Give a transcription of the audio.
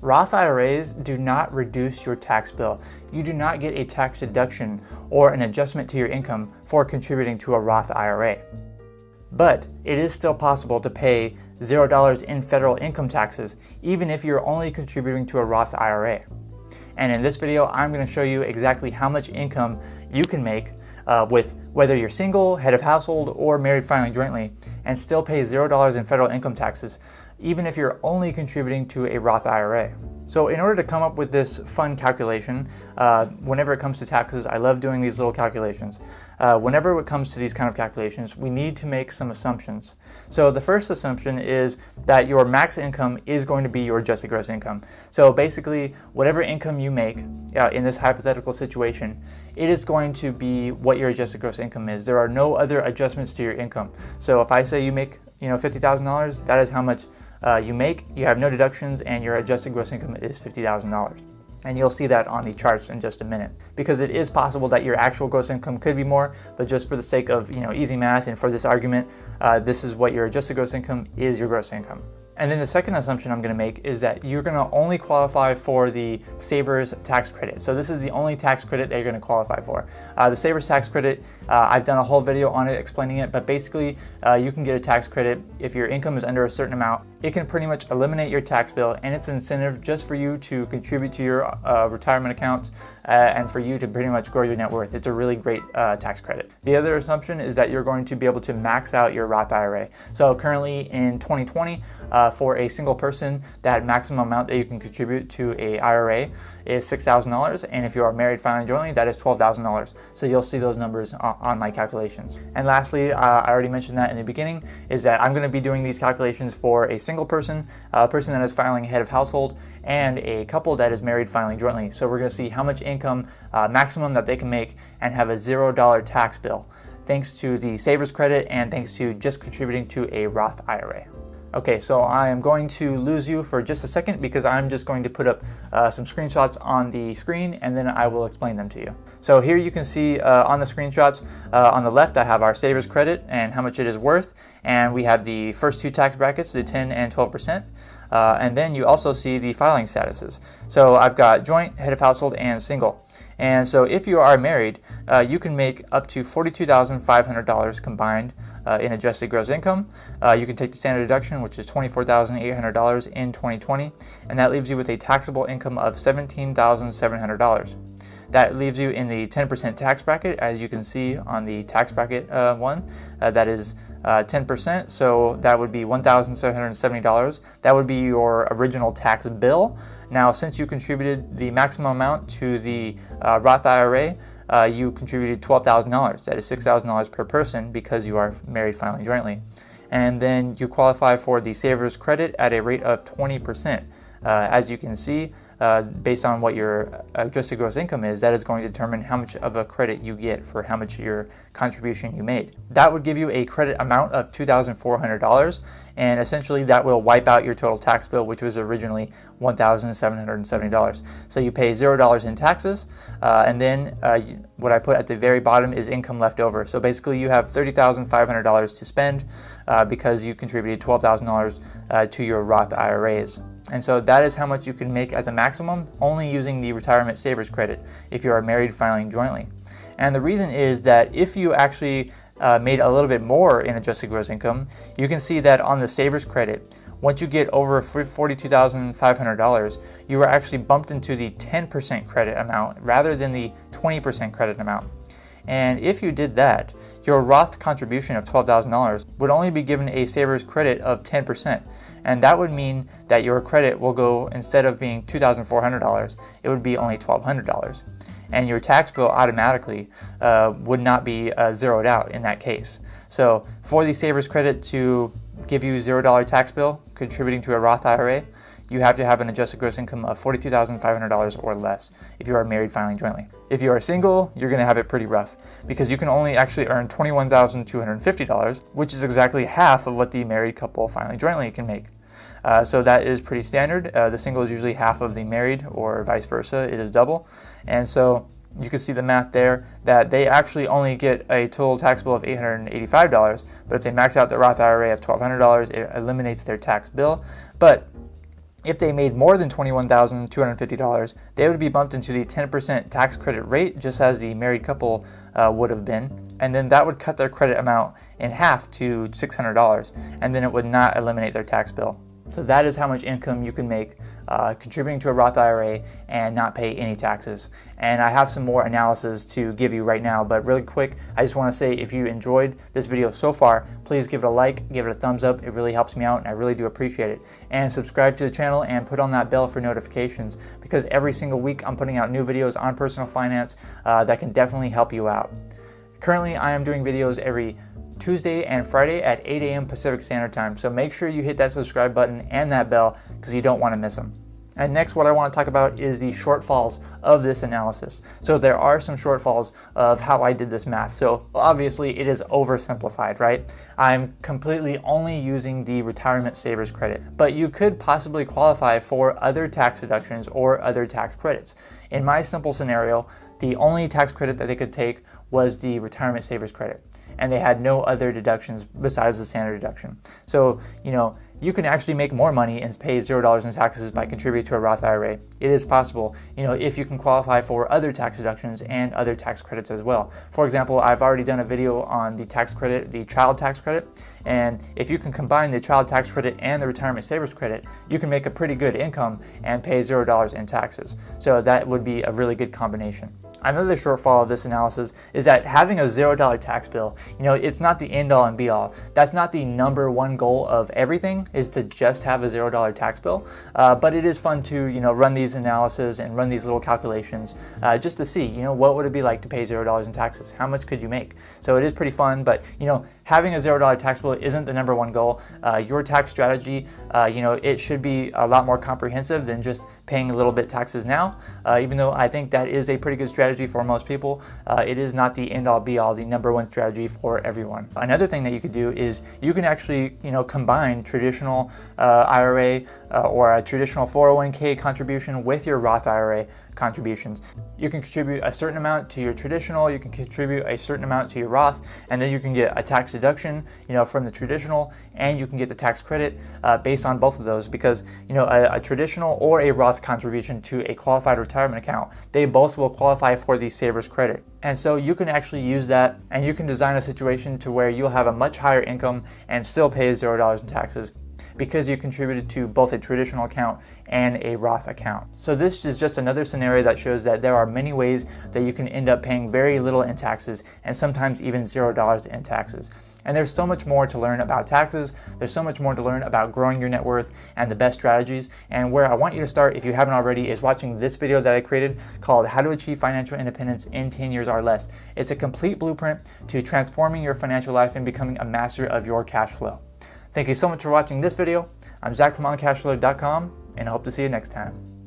Roth IRAs do not reduce your tax bill. You do not get a tax deduction or an adjustment to your income for contributing to a Roth IRA. But it is still possible to pay $0 in federal income taxes, even if you're only contributing to a Roth IRA. And in this video, I'm going to show you exactly how much income you can make with whether you're single, head of household, or married filing jointly, and still pay $0 in federal income taxes, even if you're only contributing to a Roth IRA. So in order to come up with this fun calculation, whenever it comes to taxes, I love doing these little calculations. Whenever it comes to these kind of calculations, we need to make some assumptions. So the first assumption is that your max income is going to be your adjusted gross income. So basically, whatever income you make in this hypothetical situation, it is going to be what your adjusted gross income is. There are no other adjustments to your income. So if I say you make $50,000, that is how much you make, you have no deductions, and your adjusted gross income is $50,000. And you'll see that on the charts in just a minute, because it is possible that your actual gross income could be more, but just for the sake of easy math and for this argument, this is what your adjusted gross income is, your gross income. And then the second assumption I'm going to make is that you're going to only qualify for the Savers tax credit. So this is the only tax credit that you're going to qualify for. The Savers tax credit, I've done a whole video on it explaining it, but basically you can get a tax credit if your income is under a certain amount. It can pretty much eliminate your tax bill, and it's an incentive just for you to contribute to your retirement account and for you to pretty much grow your net worth. It's a really great tax credit. The other assumption is that you're going to be able to max out your Roth IRA. So currently in 2020, for a single person, that maximum amount that you can contribute to a IRA is $6,000, and if you are married filing jointly, that is $12,000. So you'll see those numbers on my calculations. And lastly, I already mentioned that in the beginning, is that I'm going to be doing these calculations for a single person, a person that is filing head of household, and a couple that is married filing jointly. So we're going to see how much income maximum that they can make and have a $0 tax bill, thanks to the Savers credit and thanks to just contributing to a Roth IRA. Okay, so I am going to lose you for just a second because I'm just going to put up some screenshots on the screen, and then I will explain them to you. So here you can see on the screenshots, on the left I have our Savers credit and how much it is worth, and we have the first two tax brackets, the 10 and 12%. And then you also see the filing statuses. So I've got joint, head of household, and single. And so if you are married, you can make up to $42,500 combined in adjusted gross income. You can take the standard deduction, which is $24,800 in 2020, and that leaves you with a taxable income of $17,700. That leaves you in the 10% tax bracket, as you can see on the tax bracket one. That is 10%, so that would be $1,770. That would be your original tax bill. Now, since you contributed the maximum amount to the Roth IRA, you contributed $12,000. That is $6,000 per person because you are married filing jointly. And then you qualify for the Savers credit at a rate of 20%. As you can see, based on what your adjusted gross income is, that is going to determine how much of a credit you get for how much your contribution you made. That would give you a credit amount of $2,400, and essentially that will wipe out your total tax bill, which was originally $1,770. So you pay $0 in taxes, and then what I put at the very bottom is income left over. So basically you have $30,500 to spend because you contributed $12,000 to your Roth IRAs. And so that is how much you can make as a maximum, only using the retirement savers credit if you are married filing jointly. And the reason is that if you actually made a little bit more in adjusted gross income, you can see that on the savers credit, once you get over $42,500, you are actually bumped into the 10% credit amount rather than the 20% credit amount. And if you did that, your Roth contribution of $12,000 would only be given a Savers credit of 10%. And that would mean that your credit will go, instead of being $2,400, it would be only $1,200. And your tax bill automatically would not be zeroed out in that case. So for the Savers credit to give you $0 tax bill contributing to a Roth IRA, you have to have an adjusted gross income of $42,500 or less if you are married filing jointly. If you are single, you're going to have it pretty rough because you can only actually earn $21,250, which is exactly half of what the married couple filing jointly can make. So that is pretty standard. The single is usually half of the married, or vice versa, it is double. And so you can see the math there, that they actually only get a total tax bill of $885, but if they max out the Roth IRA of $1,200, it eliminates their tax bill. But If they made more than $21,250, they would be bumped into the 10% tax credit rate, just as the married couple would have been, and then that would cut their credit amount in half to $600, and then it would not eliminate their tax bill. So that is how much income you can make contributing to a Roth IRA and not pay any taxes. And I have some more analysis to give you right now, but really quick, I just want to say if you enjoyed this video so far, please give it a like, give it a thumbs up. It really helps me out and I really do appreciate it. And subscribe to the channel and put on that bell for notifications, because every single week I'm putting out new videos on personal finance that can definitely help you out. Currently, I am doing videos every Tuesday and Friday at 8 a.m. Pacific Standard Time, so make sure you hit that subscribe button and that bell because you don't want to miss them. And next, what I want to talk about is the shortfalls of this analysis. So there are some shortfalls of how I did this math. So obviously it is oversimplified, right? I'm completely only using the retirement savers credit, but you could possibly qualify for other tax deductions or other tax credits. In my simple scenario, the only tax credit that they could take was the retirement savers credit, and they had no other deductions besides the standard deduction. So, you can actually make more money and pay $0 in taxes by contributing to a Roth IRA. It is possible, if you can qualify for other tax deductions and other tax credits as well. For example, I've already done a video on the tax credit, the child tax credit, and if you can combine the child tax credit and the retirement savers credit, you can make a pretty good income and pay $0 in taxes. So that would be a really good combination. Another shortfall of this analysis is that having a $0 tax bill, it's not the end all and be all. That's not the number one goal of everything, is to just have a $0 tax bill. But it is fun to, run these analyses and run these little calculations just to see, what would it be like to pay $0 in taxes? How much could you make? So it is pretty fun, but, having a $0 tax bill isn't the number one goal. Your tax strategy, it should be a lot more comprehensive than just paying a little bit taxes now. Even though I think that is a pretty good strategy for most people, it is not the end all be all, the number one strategy for everyone. Another thing that you could do is you can actually, combine traditional IRA or a traditional 401k contribution with your Roth IRA contributions. You can contribute a certain amount to your traditional, you can contribute a certain amount to your Roth, and then you can get a tax deduction, from the traditional, and you can get the tax credit based on both of those, because, a traditional or a Roth contribution to a qualified retirement account, they both will qualify for the savers credit. And so you can actually use that, and you can design a situation to where you'll have a much higher income and still pay $0 in taxes, because you contributed to both a traditional account and a Roth account. So this is just another scenario that shows that there are many ways that you can end up paying very little in taxes and sometimes even $0 in taxes. And there's so much more to learn about taxes. There's so much more to learn about growing your net worth and the best strategies. And where I want you to start, if you haven't already, is watching this video that I created called How to Achieve Financial Independence in 10 Years or Less. It's a complete blueprint to transforming your financial life and becoming a master of your cash flow. Thank you so much for watching this video. I'm Zach from OnCashflow.com, and I hope to see you next time.